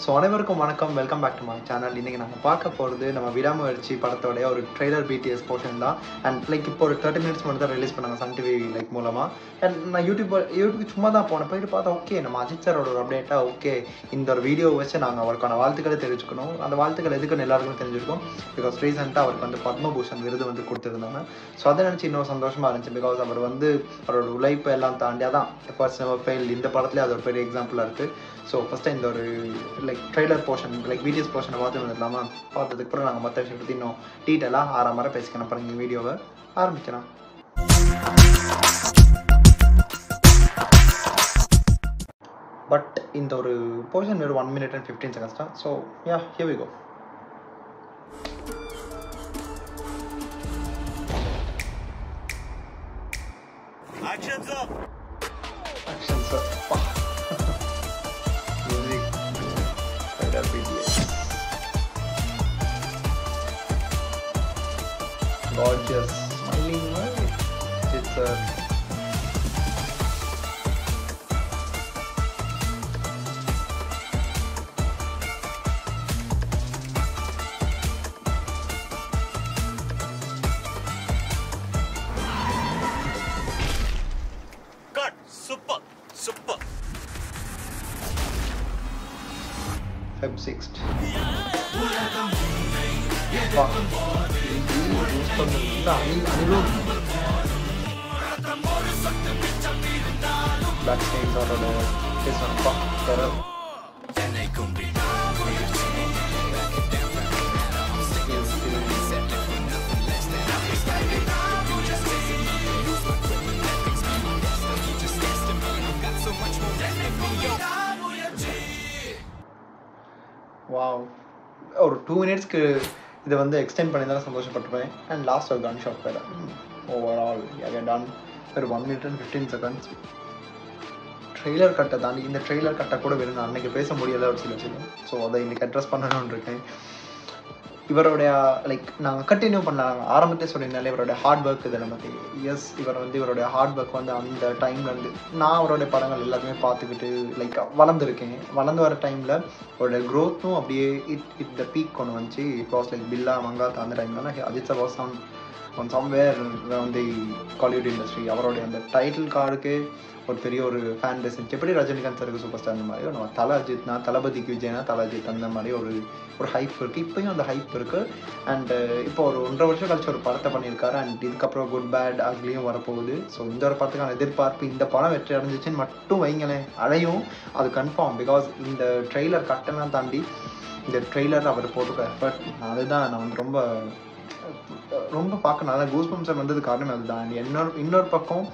So அனைவருக்கும் வணக்கம், welcome back to my channel. இன்றைக்கி நம்ம பார்க்க போகிறது நம்ம விடாமுயற்சி படத்தோடைய ஒரு ட்ரெய்லர் பிடிஎஸ் போர்ஷன் தான். அண்ட் இப்போ ஒரு 30 மினிட்ஸ் மட்டும் தான் ரிலீஸ் பண்ணாங்க சன் டிவி மூலமாக. அண்ட் நான் யூடியூப்க்கு சும்மா தான் போனேன். போயிட்டு பார்த்தா ஓகே நம்ம அஜித் சாரோட ஒரு அப்டேட்டாக ஓகே இந்த ஒரு வீடியோவை வச்சு நாங்கள் அவருக்கான வாழ்த்துக்களை தெரிவிச்சுக்கணும். அந்த வாழ்த்துக்கள் எதுக்குன்னு எல்லாருக்கும் தெரிஞ்சிருக்கும். பிகாஸ் ரீசெண்டாக அவருக்கு பத்மபூஷன் விருது கொடுத்துருந்தாங்க. ஸோ அதை நினச்சி இன்னும் சந்தோஷமாக இருந்துச்சு. பிகாஸ் அவர் அவரோட உழைப்பு எல்லாம் தாண்டி அதான் எஃபர்ட்ஸ் நெவர் ஃபெயில். இந்த படத்துலேயே அது ஒரு பெரிய எக்ஸாம்பிளாக இருக்குது. ஸோ ஃபஸ்ட்டு இந்த ஒரு ட்ரெய்லர் போர்ஷன் பிடிஎஸ் போர்ஷனை பார்த்து இல்லாமல் பார்த்ததுக்கு அப்புறம் நாங்கள் மற்ற விஷயம் பற்றி இன்னும் டீட்டெயிலாக ஆறாம பேசிக்கணும். பாருங்க வீடியோவை ஆரம்பிக்கலாம். பட் இந்த ஒரு போர்ஷன் வெறும் 1 minute and 15 seconds தான். So yeah, here we go. Actions up. Actions up. Music. Trailer BTS. Gorgeous. Smiling, right? It's a Cut. Super. Super. Feb 6th. Black stains அவரோட ஃபேஸ் அப்பா டெரர். வாவ், ஒரு 2 minutesக்கு இதை extend பண்ணி தான் சந்தோஷப்பட்டுருப்பேன். And last ஒரு கன் shot வேறு. Overall ton ஒரு 1 minute and 15 seconds. Trailer கட்டை தாண்டி இந்த ட்ரெய்லர் கட்டை கூட வெறும் நான் அன்றைக்கி பேச முடியாத ஒரு சில விஷயம். ஸோ அதை இன்றைக்கி அட்ரஸ் பண்ணணும்னு இருக்கேன். இவருடைய நாங்கள் கண்டினியூ பண்ணாங்க ஆரம்பத்தே சொல்லியிருந்தாலே இவருடைய ஹார்ட் ஒர்க் இதை நமக்கு எஸ் இவருடைய ஹார்ட் ஒர்க் அந்த டைம்லேருந்து நான் அவருடைய படங்கள் எல்லாத்தையுமே பார்த்துக்கிட்டு வளர்ந்துருக்கேன். வளர்ந்து வர டைமில் அவருடைய க்ரோத்தும் அப்படியே இட் த பீக் கொண்டு வந்துச்சு. இட் வாஸ் பில்லா மங்காத் அந்த டைமில் Ajith sir was somewhere the Kollywood industry. அவருடைய அந்த டைட்டில் கார்டுக்கு ஒரு பெரிய ஒரு ஃபேன் பேஸ் இருந்துச்சு. எப்படி ரஜினிகாந்த் சாருக்கு சூப்பர் ஸ்டார் அந்த மாதிரி நம்ம தல அஜித்னா தளபதிக்கு விஜய்னா தல அஜித் அந்த மாதிரி ஒரு ஹைப் இருக்குது. இப்போயும் அந்த ஹைப் இருக்குது. அண்டு இப்போ ஒரு 1.5 வருஷம் கழிச்சு ஒரு படத்தை பண்ணியிருக்காரு. அண்ட் இதுக்கப்புறம் குட் பேட் அக்லியும் வரப்போகுது. ஸோ இந்த ஒரு படத்துக்கான எதிர்பார்ப்பு இந்த படம் வெற்றி அடைஞ்சிச்சின்னு மட்டும் வைங்களேன், அடையும் அது கன்ஃபார்ம். பிகாஸ் இந்த ட்ரெய்லர் கட்டெல்லாம் தாண்டி இந்த ட்ரெய்லர் அவர் போட்டுக்க எஃபர்ட் அதுதான் நான் ரொம்ப பார்க்க நல்லா கூஸ்பம்ஸ் வந்தது காரணம் அதுதான். இன்னொரு பக்கம்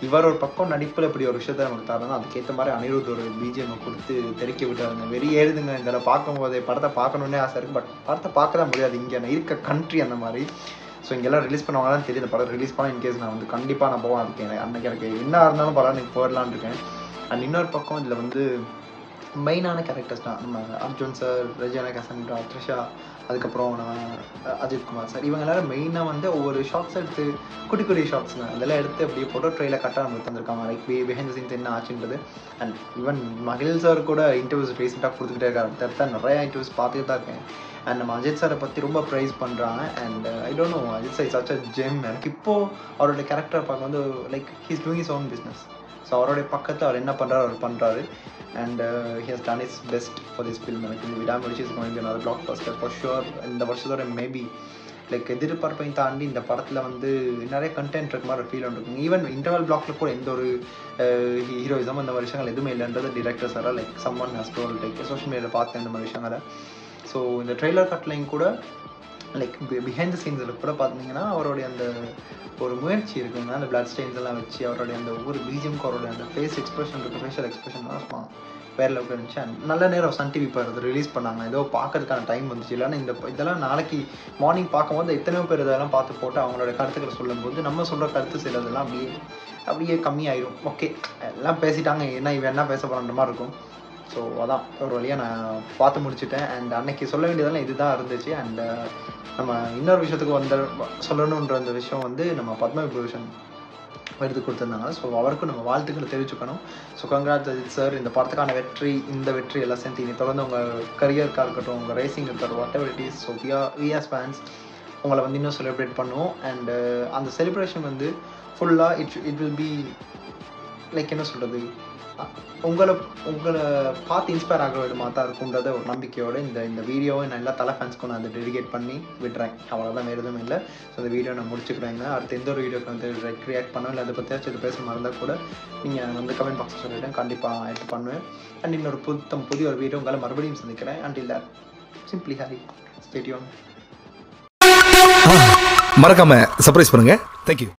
இவர் ஒரு பக்கம் நடிப்பில் இப்படி ஒரு விஷயத்த நமக்கு தரணும். அதுக்கேற்ற மாதிரி அனிருத் ஒரு பிஜிஎம் கொடுத்து தெறிக்க விட்டாருங்க. வெறி ஏறுதுங்க இதில் பார்க்கும்போதே. படத்தை பார்க்கணுன்னே ஆசை இருக்குது. பட் படத்தை பார்க்க தான் முடியாது, இங்கே இருக்க கண்ட்ரி அந்த மாதிரி. ஸோ இங்கெல்லாம் ரிலீஸ் பண்ணுவாங்களான்னு தெரியுது. படம் ரிலீஸ் பண்ணால் இன்கேஸ் நான் கண்டிப்பாக நான் போவேன். அதுக்கு அன்றைக்கி எனக்கு என்ன இருந்தாலும் படம் எனக்கு போயிடலான்னு இருக்கேன். அண்ட் இன்னொரு பக்கம் இதில் மெயினான கேரக்டர்ஸ் தான் நம்ம Arjun sir, Regina Cassandra, Trisha, அதுக்கப்புறம் நம்ம அஜித்குமார் சார். இவங்க எல்லாரும் மெயினாக ஒவ்வொரு ஷார்ட்ஸ் எடுத்து குட்டி ஷார்ட்ஸுங்க அதெல்லாம் எடுத்து அப்படியே போட்டோ ட்ரெயில கரெக்டாக நமக்கு தந்திருக்காங்க. பிஹைண்ட் த சீன்ஸ் என்ன ஆச்சுன்றது. அண்ட் ஈவன் மகிழ் சார் கூட இன்டர்வியூஸ் ரீசெண்டாக கொடுத்துக்கிட்டே இருக்காரு. அடுத்த நிறையா இன்டர்வியூஸ் பார்த்துட்டு தான் இருக்கேன். அண்ட் நம்ம அஜித் சாரை பற்றி ரொம்ப ப்ரைஸ் பண்ணுறாங்க. And I don't know, Ajith sir such a gem. எனக்கு இப்போது அவரோட கேரக்டர் பார்க்க he's doing his own business. So அவருடைய பக்கத்தில் அவர் என்ன பண்ணுறாரு அவர் பண்ணுறாரு. And he has done his best for this film. எனக்கு இந்த Vidaamuyarchi is going to another blockbuster for sure. இந்த வருஷத்தோட மேபி எதிர்பார்ப்பையும் தாண்டி இந்த படத்தில் நிறைய கண்டென்ட் இருக்க மாதிரி ஃபீல் இருக்குங்க. ஈவன் இன்டர்வல் பிளாக்ல கூட எந்த ஒரு ஹீரோயிசம் அந்த மாதிரி விஷயங்கள் எதுவுமே இல்லைன்றது director sir summon has told social மீடியாவில் பார்த்தேன் இந்த மாதிரி விஷயங்களை. ஸோ இந்த ட்ரெய்லர் கட்லையும் கூட பிஹைண்ட் த சீன்ஸில் கூட பார்த்தீங்கன்னா அவருடைய அந்த ஒரு முயற்சி இருக்குங்க. அந்த பிளட் ஸ்டெயின்ஸ் எல்லாம் வச்சு அவருடைய அந்த ஒவ்வொரு பிஜிஎம்க்கு அவருடைய அந்த ஃபேஸ் எக்ஸ்பிரஷன் இருக்குது, ஃபேஷியல் எக்ஸ்பிரஷன் தான் வேறு லெவலில் இருந்துச்சு. அண்ட் நல்ல நேரம் சன் டிவி இப்போ அதை ரிலீஸ் பண்ணாங்க. ஏதோ பார்க்கறதுக்கான டைம் வந்துச்சு. இல்லைன்னா இதெல்லாம் நாளைக்கு மார்னிங் பார்க்கும்போது எத்தனையோ பேர் இதெல்லாம் பார்த்து போட்டு அவங்களோட கருத்துக்களை சொல்லும்போது நம்ம சொல்கிற கருத்து சிலதெல்லாம் அப்படியே கம்மியாயிடும். ஓகே எல்லாம் பேசிட்டாங்க, இவன் என்ன பேச போகிற மாதிரி இருக்கும். ஸோ அதான் ஒரு வழியாக நான் பார்த்து முடிச்சுட்டேன். அண்ட் அன்னைக்கு சொல்ல வேண்டியதெல்லாம் இதுதான் இருந்துச்சு. அண்ட் நம்ம இன்னொரு விஷயத்துக்கு சொல்லணுன்ற அந்த விஷயம் நம்ம பத்மவிபூஷன் விருது கொடுத்துருந்தாங்க. ஸோ அவருக்கும் நம்ம வாழ்த்துக்களை தெரிவிச்சுக்கணும். So congrats Ajith sir. இந்த படத்துக்கான இந்த வெற்றி எல்லாம் சேர்த்து இனி தொடர்ந்து உங்கள் கரியருக்காக இருக்கட்டும், உங்கள் ரேசிங் இருக்கட்டும், whatever it is. So we as fans உங்களை வந்து இன்னும் செலிப்ரேட் பண்ணுவோம். அண்டு அந்த செலிப்ரேஷன் வந்து ஃபுல்லாக இட் வில் பி லைக் என்ன சொல்கிறது, உங்களை பார்த்து இன்ஸ்பயர் ஆகிற விதமாக தான் இருக்குன்றத ஒரு நம்பிக்கையோடு இந்த வீடியோவை நான் எல்லா தலை ஃபேன்ஸ்க்கும் நான் அதை டெடிகேட் பண்ணி விடுறேன். அவ்வளோதான், வேறு எதுவும் இல்லை. ஸோ இந்த வீடியோ நான் முடிச்சுக்கிறேங்க. அடுத்து எந்த ஒரு வீடியோக்கு வந்து ரியாக்ட் பண்ணோம் இல்லை அதை பற்றியாச்சும் இது பேச மறந்தால் கூட நீங்கள் வந்து கமெண்ட் பாக்ஸில் சொல்லிவிட்டேன், கண்டிப்பாக ஆக்ட் பண்ணுவேன். அண்ட் இன்னொரு புதிய ஒரு வீடியோ உங்களை மறுபடியும் சந்திக்கிறேன். Until that simply Hari, stay tune. மறக்காம சர்ப்ரைஸ் பண்ணுங்க. தேங்க்யூ.